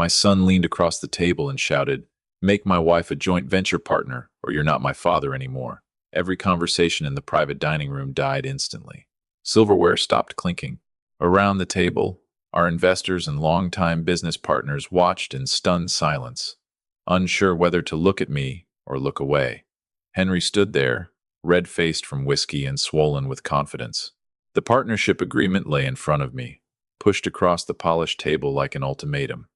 My son leaned across the table and shouted, "Make my wife a joint venture partner, or you're not my father anymore." Every conversation in the private dining room died instantly. Silverware stopped clinking. Around the table, our investors and longtime business partners watched in stunned silence, unsure whether to look at me or look away. Henry stood there, red-faced from whiskey and swollen with confidence. The partnership agreement lay in front of me, pushed across the polished table like an ultimatum.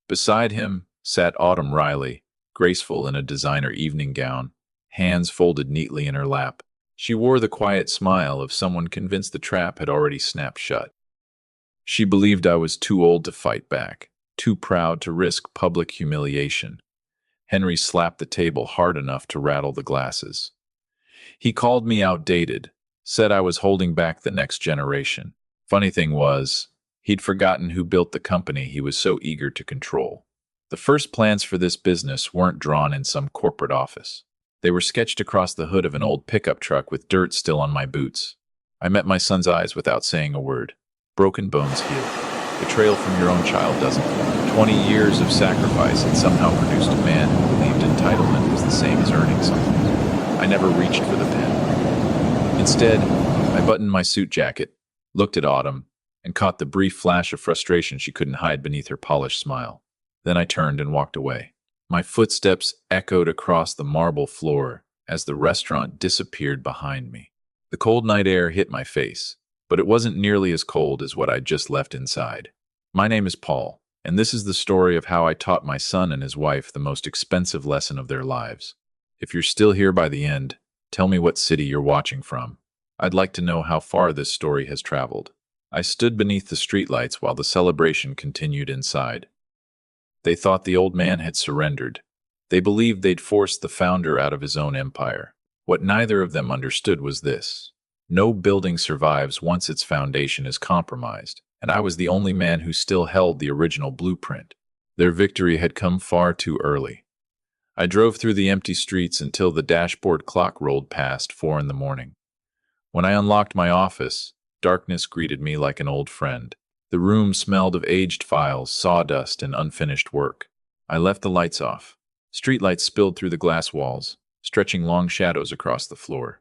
Beside him sat Autumn Riley, graceful in a designer evening gown, hands folded neatly in her lap. She wore the quiet smile of someone convinced the trap had already snapped shut. She believed I was too old to fight back, too proud to risk public humiliation. Henry slapped the table hard enough to rattle the glasses. He called me outdated, said I was holding back the next generation. Funny thing was, he'd forgotten who built the company he was so eager to control. The first plans for this business weren't drawn in some corporate office. They were sketched across the hood of an old pickup truck with dirt still on my boots. I met my son's eyes without saying a word. Broken bones heal. Betrayal from your own child doesn't. 20 years of sacrifice had somehow produced a man who believed entitlement was the same as earning something. I never reached for the pen. Instead, I buttoned my suit jacket, looked at Autumn, and caught the brief flash of frustration she couldn't hide beneath her polished smile. Then I turned and walked away. My footsteps echoed across the marble floor as the restaurant disappeared behind me. The cold night air hit my face, but it wasn't nearly as cold as what I'd just left inside. My name is Paul, and this is the story of how I taught my son and his wife the most expensive lesson of their lives. If you're still here by the end, tell me what city you're watching from. I'd like to know how far this story has traveled. I stood beneath the streetlights while the celebration continued inside. They thought the old man had surrendered. They believed they'd forced the founder out of his own empire. What neither of them understood was this: no building survives once its foundation is compromised, and I was the only man who still held the original blueprint. Their victory had come far too early. I drove through the empty streets until the dashboard clock rolled past 4 in the morning. When I unlocked my office, darkness greeted me like an old friend. The room smelled of aged files, sawdust, and unfinished work. I left the lights off. Streetlights spilled through the glass walls, stretching long shadows across the floor.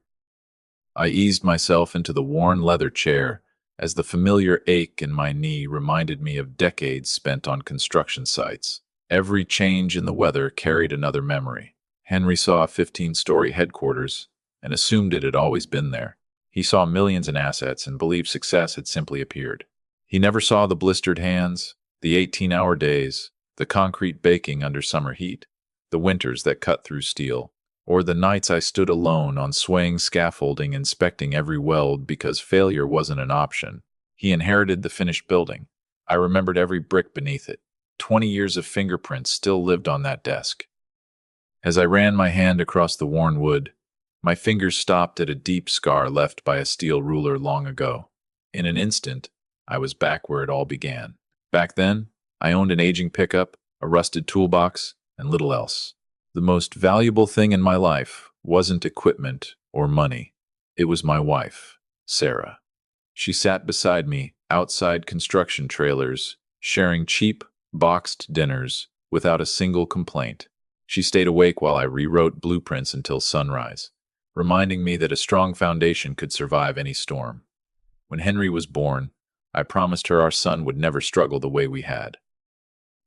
I eased myself into the worn leather chair as the familiar ache in my knee reminded me of decades spent on construction sites. Every change in the weather carried another memory. Henry saw a 15-story headquarters and assumed it had always been there. He saw millions in assets and believed success had simply appeared. He never saw the blistered hands, the 18-hour days, the concrete baking under summer heat, the winters that cut through steel, or the nights I stood alone on swaying scaffolding inspecting every weld because failure wasn't an option. He inherited the finished building. I remembered every brick beneath it. 20 years of fingerprints still lived on that desk. As I ran my hand across the worn wood, my fingers stopped at a deep scar left by a steel ruler long ago. In an instant, I was back where it all began. Back then, I owned an aging pickup, a rusted toolbox, and little else. The most valuable thing in my life wasn't equipment or money. It was my wife, Sarah. She sat beside me outside construction trailers, sharing cheap, boxed dinners without a single complaint. She stayed awake while I rewrote blueprints until sunrise, reminding me that a strong foundation could survive any storm. When Henry was born, I promised her our son would never struggle the way we had.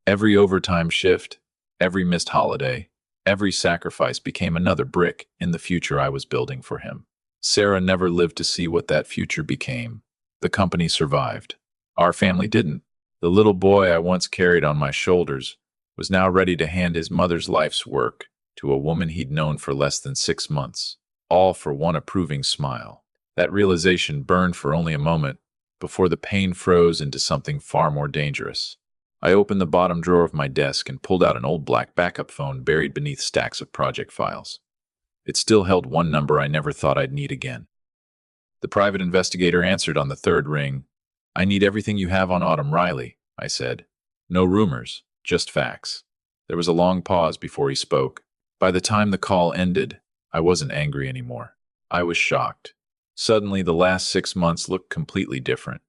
Every overtime shift, every missed holiday, every sacrifice became another brick in the future I was building for him. Sarah never lived to see what that future became. The company survived. Our family didn't. The little boy I once carried on my shoulders was now ready to hand his mother's life's work to a woman he'd known for less than 6 months, all for one approving smile. That realization burned for only a moment before the pain froze into something far more dangerous. I opened the bottom drawer of my desk and pulled out an old black backup phone buried beneath stacks of project files. It still held one number I never thought I'd need again. The private investigator answered on the third ring. "I need everything you have on Autumn Riley," I said. "No rumors, just facts." There was a long pause before he spoke. By the time the call ended, I wasn't angry anymore. I was shocked. Suddenly, the last 6 months looked completely different.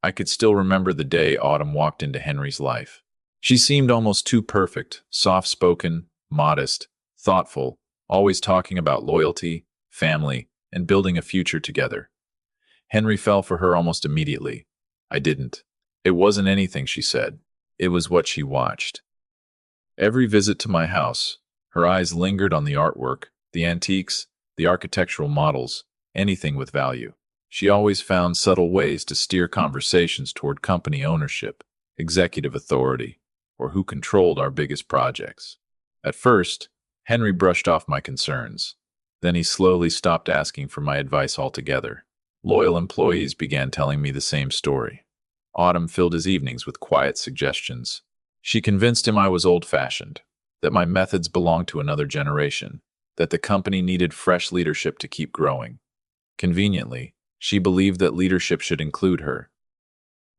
I could still remember the day Autumn walked into Henry's life. She seemed almost too perfect, soft-spoken, modest, thoughtful, always talking about loyalty, family, and building a future together. Henry fell for her almost immediately. I didn't. It wasn't anything she said. It was what she watched. Every visit to my house, her eyes lingered on the artwork, the antiques, the architectural models, anything with value. She always found subtle ways to steer conversations toward company ownership, executive authority, or who controlled our biggest projects. At first, Henry brushed off my concerns. Then he slowly stopped asking for my advice altogether. Loyal employees began telling me the same story. Autumn filled his evenings with quiet suggestions. She convinced him I was old-fashioned, that my methods belonged to another generation, that the company needed fresh leadership to keep growing. Conveniently, she believed that leadership should include her.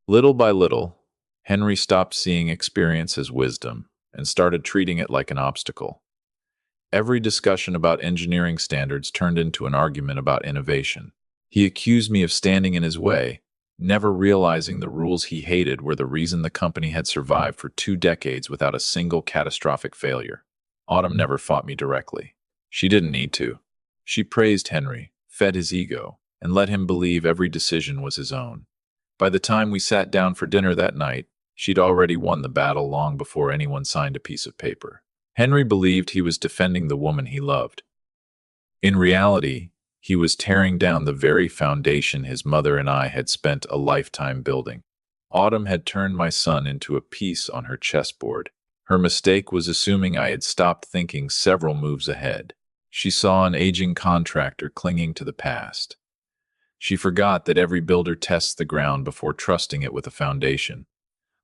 Little by little, Henry stopped seeing experience as wisdom and started treating it like an obstacle. Every discussion about engineering standards turned into an argument about innovation. He accused me of standing in his way, never realizing the rules he hated were the reason the company had survived for 2 decades without a single catastrophic failure. Autumn never fought me directly. She didn't need to. She praised Henry, fed his ego, and let him believe every decision was his own. By the time we sat down for dinner that night, she'd already won the battle long before anyone signed a piece of paper. Henry believed he was defending the woman he loved. In reality, he was tearing down the very foundation his mother and I had spent a lifetime building. Autumn had turned my son into a piece on her chessboard. Her mistake was assuming I had stopped thinking several moves ahead. She saw an aging contractor clinging to the past. She forgot that every builder tests the ground before trusting it with a foundation.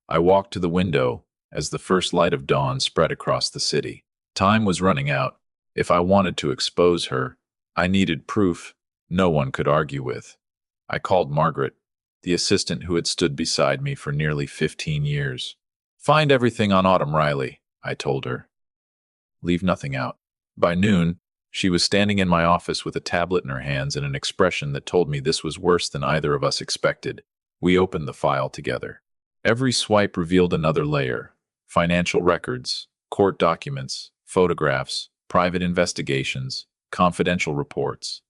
I walked to the window as the first light of dawn spread across the city. Time was running out. If I wanted to expose her, I needed proof no one could argue with. I called Margaret, the assistant who had stood beside me for nearly 15 years. "Find everything on Autumn Riley," I told her. "Leave nothing out." By noon, she was standing in my office with a tablet in her hands and an expression that told me this was worse than either of us expected. We opened the file together. Every swipe revealed another layer: financial records, court documents, photographs, private investigations, confidential reports.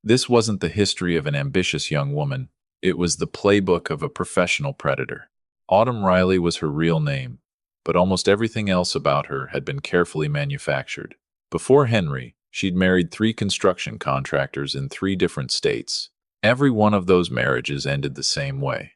This wasn't the history of an ambitious young woman. It was the playbook of a professional predator. Autumn Riley was her real name, but almost everything else about her had been carefully manufactured. Before Henry, she'd married 3 construction contractors in 3 different states. Every one of those marriages ended the same way.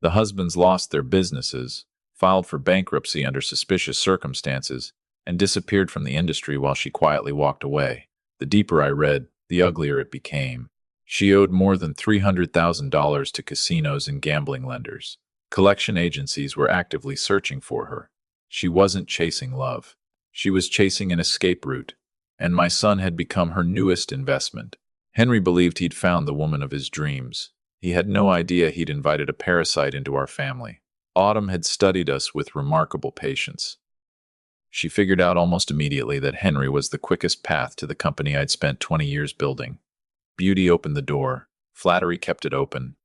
The husbands lost their businesses, filed for bankruptcy under suspicious circumstances, and disappeared from the industry while she quietly walked away. The deeper I read, the uglier it became. She owed more than $300,000 to casinos and gambling lenders. Collection agencies were actively searching for her. She wasn't chasing love. She was chasing an escape route, and my son had become her newest investment. Henry believed he'd found the woman of his dreams. He had no idea he'd invited a parasite into our family. Autumn had studied us with remarkable patience. She figured out almost immediately that Henry was the quickest path to the company I'd spent 20 years building. Beauty opened the door. Flattery kept it open.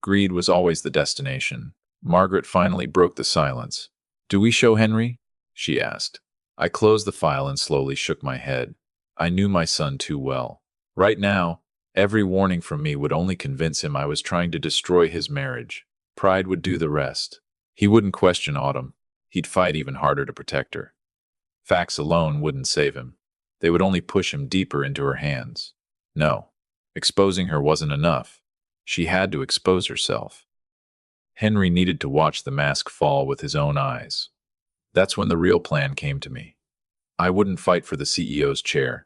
Greed was always the destination. Margaret finally broke the silence. "Do we show Henry?" she asked. I closed the file and slowly shook my head. I knew my son too well. Right now, every warning from me would only convince him I was trying to destroy his marriage. Pride would do the rest. He wouldn't question Autumn. He'd fight even harder to protect her. Facts alone wouldn't save him. They would only push him deeper into her hands. No, exposing her wasn't enough. She had to expose herself. Henry needed to watch the mask fall with his own eyes. That's when the real plan came to me. I wouldn't fight for the CEO's chair.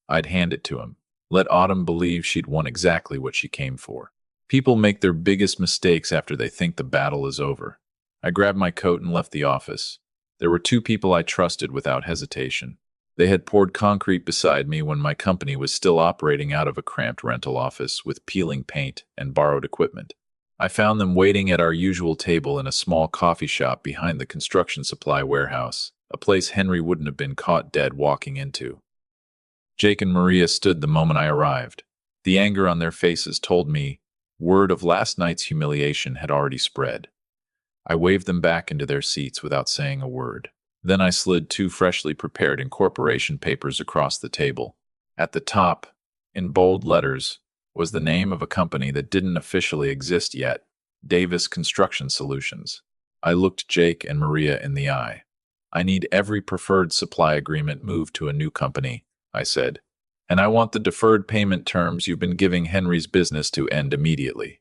I'd hand it to him. Let Autumn believe she'd won exactly what she came for. People make their biggest mistakes after they think the battle is over. I grabbed my coat and left the office. There were 2 people I trusted without hesitation. They had poured concrete beside me when my company was still operating out of a cramped rental office with peeling paint and borrowed equipment. I found them waiting at our usual table in a small coffee shop behind the construction supply warehouse, a place Henry wouldn't have been caught dead walking into. Jake and Maria stood the moment I arrived. The anger on their faces told me word of last night's humiliation had already spread. I waved them back into their seats without saying a word. Then I slid two freshly prepared incorporation papers across the table. At the top, in bold letters, was the name of a company that didn't officially exist yet, Davis Construction Solutions. I looked Jake and Maria in the eye. I need every preferred supply agreement moved to a new company, I said. And I want the deferred payment terms you've been giving Henry's business to end immediately.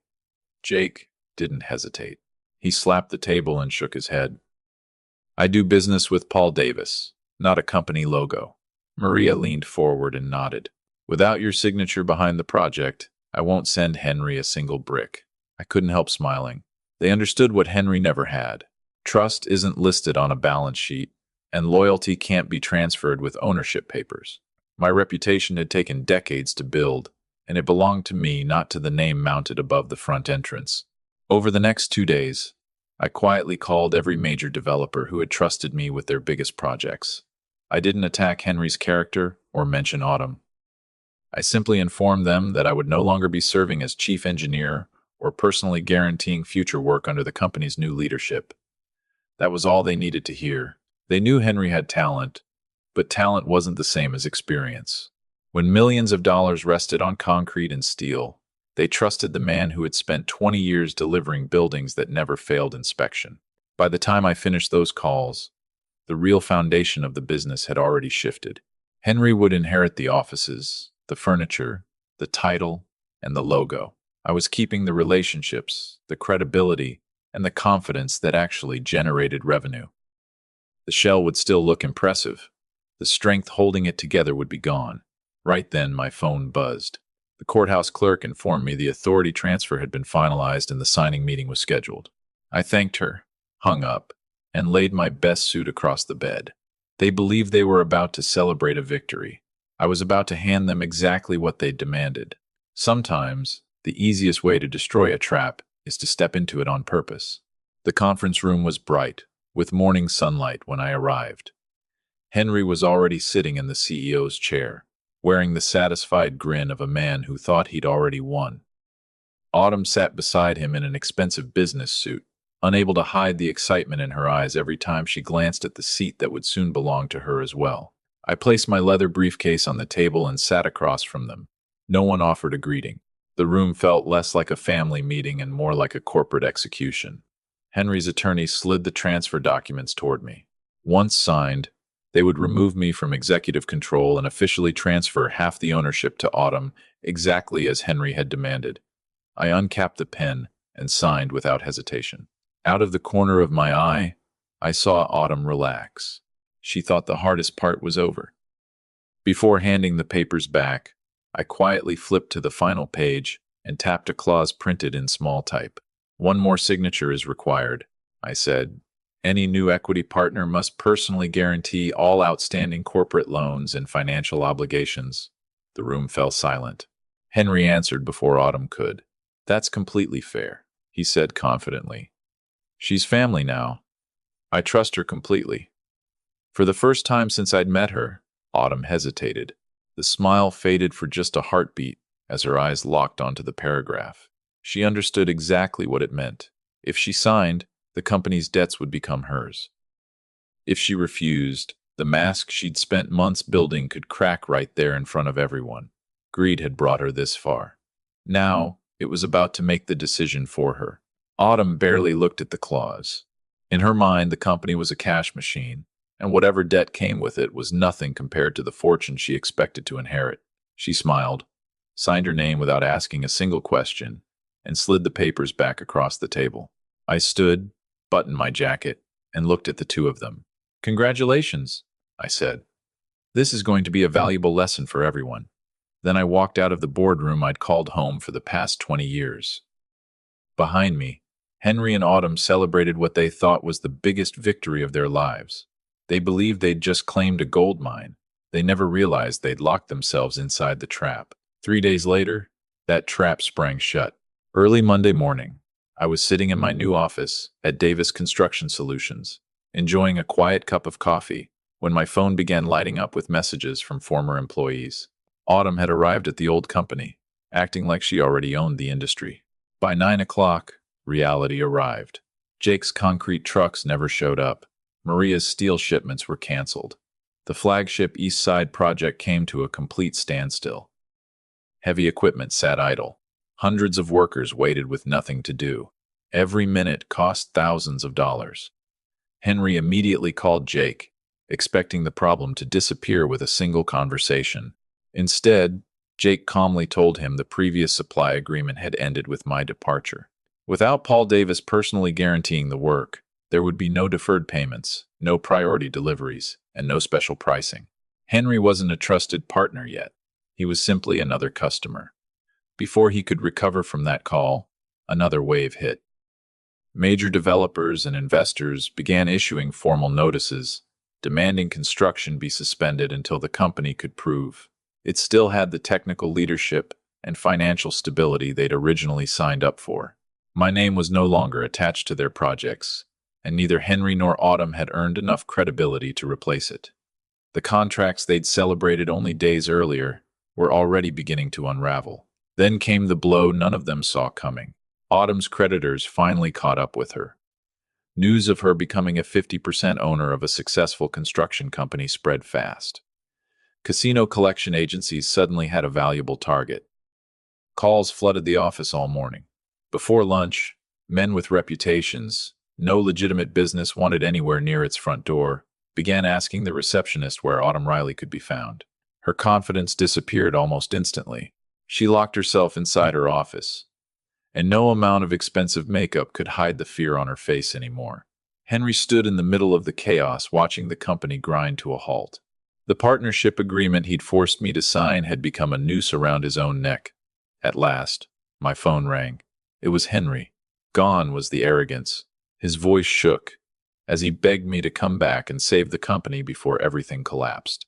Jake didn't hesitate. He slapped the table and shook his head. I do business with Paul Davis, not a company logo. Maria leaned forward and nodded. Without your signature behind the project, I won't send Henry a single brick. I couldn't help smiling. They understood what Henry never had. Trust isn't listed on a balance sheet, and loyalty can't be transferred with ownership papers. My reputation had taken decades to build, and it belonged to me, not to the name mounted above the front entrance. Over the next 2 days, I quietly called every major developer who had trusted me with their biggest projects. I didn't attack Henry's character or mention Autumn. I simply informed them that I would no longer be serving as chief engineer or personally guaranteeing future work under the company's new leadership. That was all they needed to hear. They knew Henry had talent, but talent wasn't the same as experience. When millions of dollars rested on concrete and steel, they trusted the man who had spent 20 years delivering buildings that never failed inspection. By the time I finished those calls, the real foundation of the business had already shifted. Henry would inherit the offices, the furniture, the title, and the logo. I was keeping the relationships, the credibility, and the confidence that actually generated revenue. The shell would still look impressive. The strength holding it together would be gone. Right then, my phone buzzed. The courthouse clerk informed me the authority transfer had been finalized and the signing meeting was scheduled. I thanked her, hung up, and laid my best suit across the bed. They believed they were about to celebrate a victory. I was about to hand them exactly what they demanded. Sometimes, the easiest way to destroy a trap is to step into it on purpose. The conference room was bright, with morning sunlight when I arrived. Henry was already sitting in the CEO's chair, wearing the satisfied grin of a man who thought he'd already won. Autumn sat beside him in an expensive business suit, unable to hide the excitement in her eyes every time she glanced at the seat that would soon belong to her as well. I placed my leather briefcase on the table and sat across from them. No one offered a greeting. The room felt less like a family meeting and more like a corporate execution. Henry's attorney slid the transfer documents toward me. Once signed, they would remove me from executive control and officially transfer half the ownership to Autumn, exactly as Henry had demanded. I uncapped the pen and signed without hesitation. Out of the corner of my eye, I saw Autumn relax. She thought the hardest part was over. Before handing the papers back, I quietly flipped to the final page and tapped a clause printed in small type. "One more signature is required," I said. "Any new equity partner must personally guarantee all outstanding corporate loans and financial obligations." The room fell silent. Henry answered before Autumn could. "That's completely fair," he said confidently. "She's family now. I trust her completely." For the first time since I'd met her, Autumn hesitated. The smile faded for just a heartbeat as her eyes locked onto the paragraph. She understood exactly what it meant. If she signed, the company's debts would become hers. If she refused, the mask she'd spent months building could crack right there in front of everyone. Greed had brought her this far. Now, it was about to make the decision for her. Autumn barely looked at the clause. In her mind, the company was a cash machine, and whatever debt came with it was nothing compared to the fortune she expected to inherit. She smiled, signed her name without asking a single question, and slid the papers back across the table. I stood, buttoned my jacket, and looked at the two of them. "Congratulations," I said. "This is going to be a valuable lesson for everyone." Then I walked out of the boardroom I'd called home for the past 20 years. Behind me, Henry and Autumn celebrated what they thought was the biggest victory of their lives. They believed they'd just claimed a gold mine. They never realized they'd locked themselves inside the trap. 3 days later, that trap sprang shut. Early Monday morning, I was sitting in my new office at Davis Construction Solutions, enjoying a quiet cup of coffee, when my phone began lighting up with messages from former employees. Autumn had arrived at the old company, acting like she already owned the industry. By 9 o'clock, reality arrived. Jake's concrete trucks never showed up. Maria's steel shipments were canceled. The flagship East Side project came to a complete standstill. Heavy equipment sat idle. Hundreds of workers waited with nothing to do. Every minute cost thousands of dollars. Henry immediately called Jake, expecting the problem to disappear with a single conversation. Instead, Jake calmly told him the previous supply agreement had ended with my departure. Without Paul Davis personally guaranteeing the work, there would be no deferred payments, no priority deliveries, and no special pricing. Henry wasn't a trusted partner yet. He was simply another customer. Before he could recover from that call, another wave hit. Major developers and investors began issuing formal notices, demanding construction be suspended until the company could prove it still had the technical leadership and financial stability they'd originally signed up for. My name was no longer attached to their projects, and neither Henry nor Autumn had earned enough credibility to replace it. The contracts they'd celebrated only days earlier were already beginning to unravel. Then came the blow none of them saw coming. Autumn's creditors finally caught up with her. News of her becoming a 50% owner of a successful construction company spread fast. Casino collection agencies suddenly had a valuable target. Calls flooded the office all morning. Before lunch, men with reputations, no legitimate business wanted anywhere near its front door, began asking the receptionist where Autumn Riley could be found. Her confidence disappeared almost instantly. She locked herself inside her office, and no amount of expensive makeup could hide the fear on her face anymore. Henry stood in the middle of the chaos, watching the company grind to a halt. The partnership agreement he'd forced me to sign had become a noose around his own neck. At last, my phone rang. It was Henry. Gone was the arrogance. His voice shook as he begged me to come back and save the company before everything collapsed.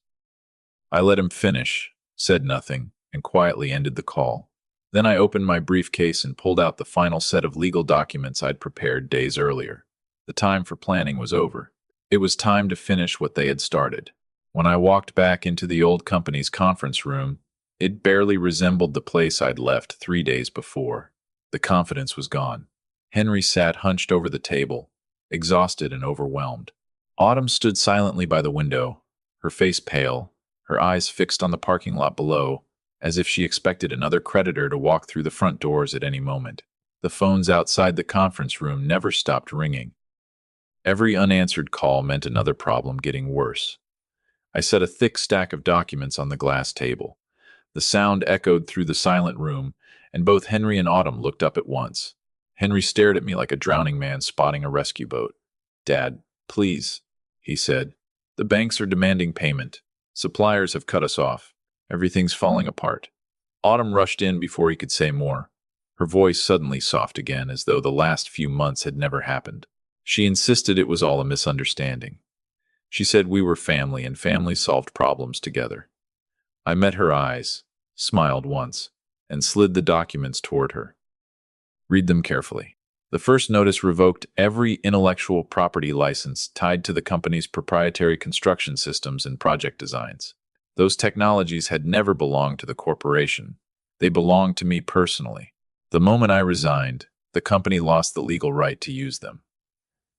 I let him finish, said nothing, and quietly ended the call. Then I opened my briefcase and pulled out the final set of legal documents I'd prepared days earlier. The time for planning was over. It was time to finish what they had started. When I walked back into the old company's conference room, it barely resembled the place I'd left 3 days before. The confidence was gone. Henry sat hunched over the table, exhausted and overwhelmed. Autumn stood silently by the window, her face pale, her eyes fixed on the parking lot below, as if she expected another creditor to walk through the front doors at any moment. The phones outside the conference room never stopped ringing. Every unanswered call meant another problem getting worse. I set a thick stack of documents on the glass table. The sound echoed through the silent room, and both Henry and Autumn looked up at once. Henry stared at me like a drowning man spotting a rescue boat. "Dad, please," he said. "The banks are demanding payment. Suppliers have cut us off. Everything's falling apart." Autumn rushed in before he could say more. Her voice suddenly soft again, as though the last few months had never happened. She insisted it was all a misunderstanding. She said we were family and families solved problems together. I met her eyes, smiled once, and slid the documents toward her. "Read them carefully." The first notice revoked every intellectual property license tied to the company's proprietary construction systems and project designs. Those technologies had never belonged to the corporation. They belonged to me personally. The moment I resigned, the company lost the legal right to use them.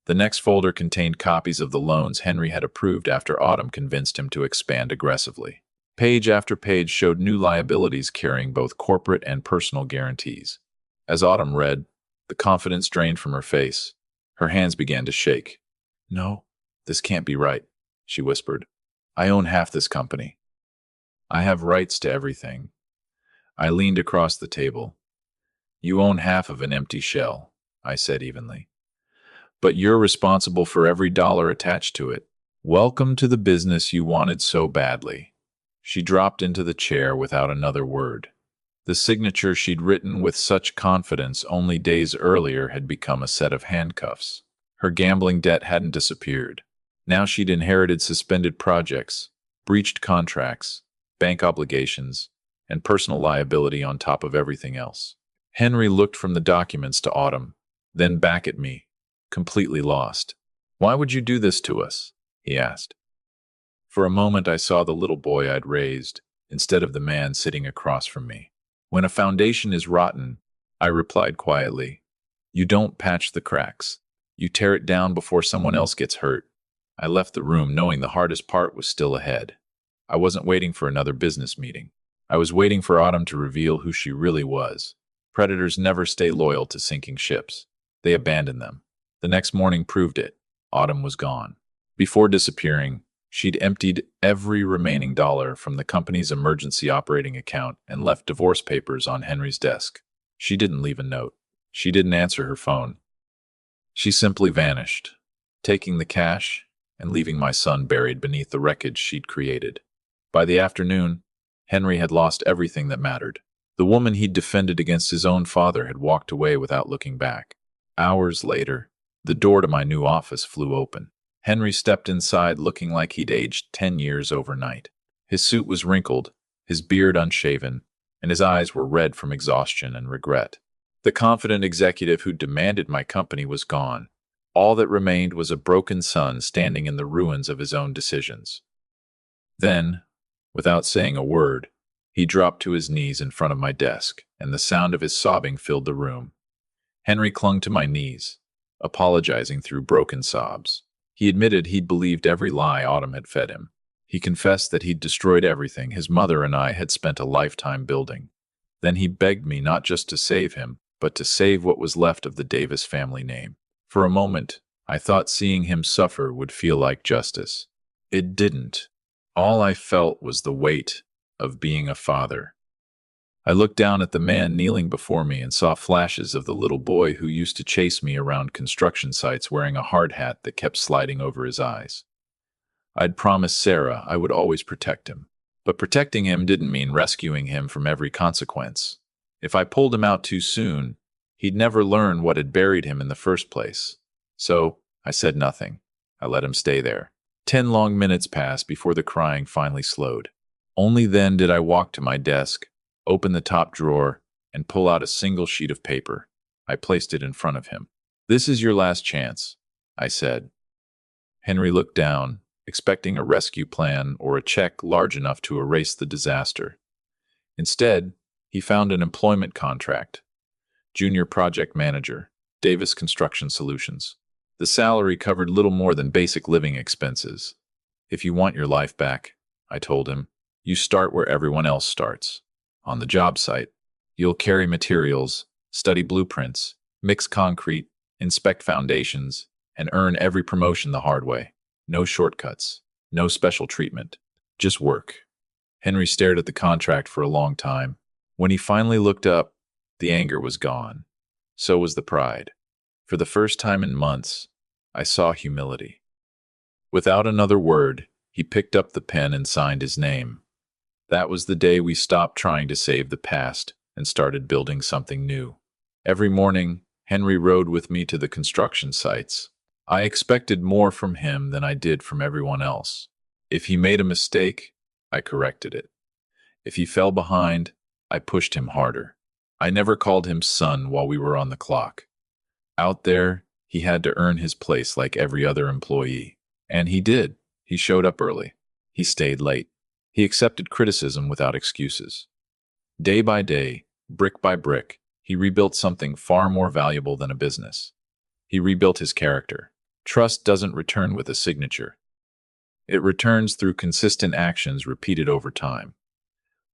The next folder contained copies of the loans Henry had approved after Autumn convinced him to expand aggressively. Page after page showed new liabilities carrying both corporate and personal guarantees. As Autumn read, the confidence drained from her face. Her hands began to shake. "No, this can't be right," she whispered. "I own half this company. I have rights to everything." I leaned across the table. "You own half of an empty shell," I said evenly. "But you're responsible for every dollar attached to it. Welcome to the business you wanted so badly." She dropped into the chair without another word. The signature she'd written with such confidence only days earlier had become a set of handcuffs. Her gambling debt hadn't disappeared. Now she'd inherited suspended projects, breached contracts, bank obligations, and personal liability on top of everything else. Henry looked from the documents to Autumn, then back at me, completely lost. "Why would you do this to us?" he asked. For a moment I saw the little boy I'd raised, instead of the man sitting across from me. "When a foundation is rotten," I replied quietly, "you don't patch the cracks. You tear it down before someone else gets hurt. I left the room knowing the hardest part was still ahead. I wasn't waiting for another business meeting. I was waiting for Autumn to reveal who she really was. Predators never stay loyal to sinking ships. They abandon them. The next morning proved it. Autumn was gone. Before disappearing, she'd emptied every remaining dollar from the company's emergency operating account and left divorce papers on Henry's desk. She didn't leave a note. She didn't answer her phone. She simply vanished, taking the cash and leaving my son buried beneath the wreckage she'd created. By the afternoon, Henry had lost everything that mattered. The woman he'd defended against his own father had walked away without looking back. Hours later, the door to my new office flew open. Henry stepped inside looking like he'd aged 10 years overnight. His suit was wrinkled, his beard unshaven, and his eyes were red from exhaustion and regret. The confident executive who demanded my company was gone. All that remained was a broken son standing in the ruins of his own decisions. Then, without saying a word, he dropped to his knees in front of my desk, and the sound of his sobbing filled the room. Henry clung to my knees, apologizing through broken sobs. He admitted he'd believed every lie Autumn had fed him. He confessed that he'd destroyed everything his mother and I had spent a lifetime building. Then he begged me not just to save him, but to save what was left of the Davis family name. For a moment, I thought seeing him suffer would feel like justice. It didn't. All I felt was the weight of being a father. I looked down at the man kneeling before me and saw flashes of the little boy who used to chase me around construction sites wearing a hard hat that kept sliding over his eyes. I'd promised Sarah I would always protect him. But protecting him didn't mean rescuing him from every consequence. If I pulled him out too soon, he'd never learn what had buried him in the first place. So I said nothing. I let him stay there. 10 long minutes passed before the crying finally slowed. Only then did I walk to my desk, open the top drawer, and pull out a single sheet of paper. I placed it in front of him. "This is your last chance," I said. Henry looked down, expecting a rescue plan or a check large enough to erase the disaster. Instead, he found an employment contract. Junior project manager, Davis Construction Solutions. The salary covered little more than basic living expenses. "If you want your life back," I told him, "you start where everyone else starts. On the job site, you'll carry materials, study blueprints, mix concrete, inspect foundations, and earn every promotion the hard way. No shortcuts, no special treatment, just work." Henry stared at the contract for a long time. When he finally looked up, the anger was gone. So was the pride. For the first time in months, I saw humility. Without another word, he picked up the pen and signed his name. That was the day we stopped trying to save the past and started building something new. Every morning, Henry rode with me to the construction sites. I expected more from him than I did from everyone else. If he made a mistake, I corrected it. If he fell behind, I pushed him harder. I never called him son while we were on the clock. Out there, he had to earn his place like every other employee. And he did. He showed up early. He stayed late. He accepted criticism without excuses. Day by day, brick by brick, he rebuilt something far more valuable than a business. He rebuilt his character. Trust doesn't return with a signature. It returns through consistent actions repeated over time.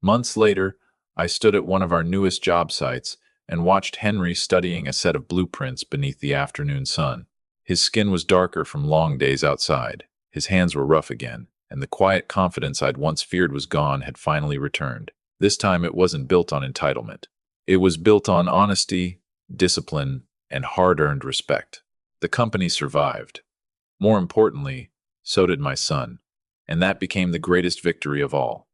Months later, I stood at one of our newest job sites and watched Henry studying a set of blueprints beneath the afternoon sun. His skin was darker from long days outside. His hands were rough again, and the quiet confidence I'd once feared was gone had finally returned. This time it wasn't built on entitlement. It was built on honesty, discipline, and hard-earned respect. The company survived. More importantly, so did my son, and that became the greatest victory of all.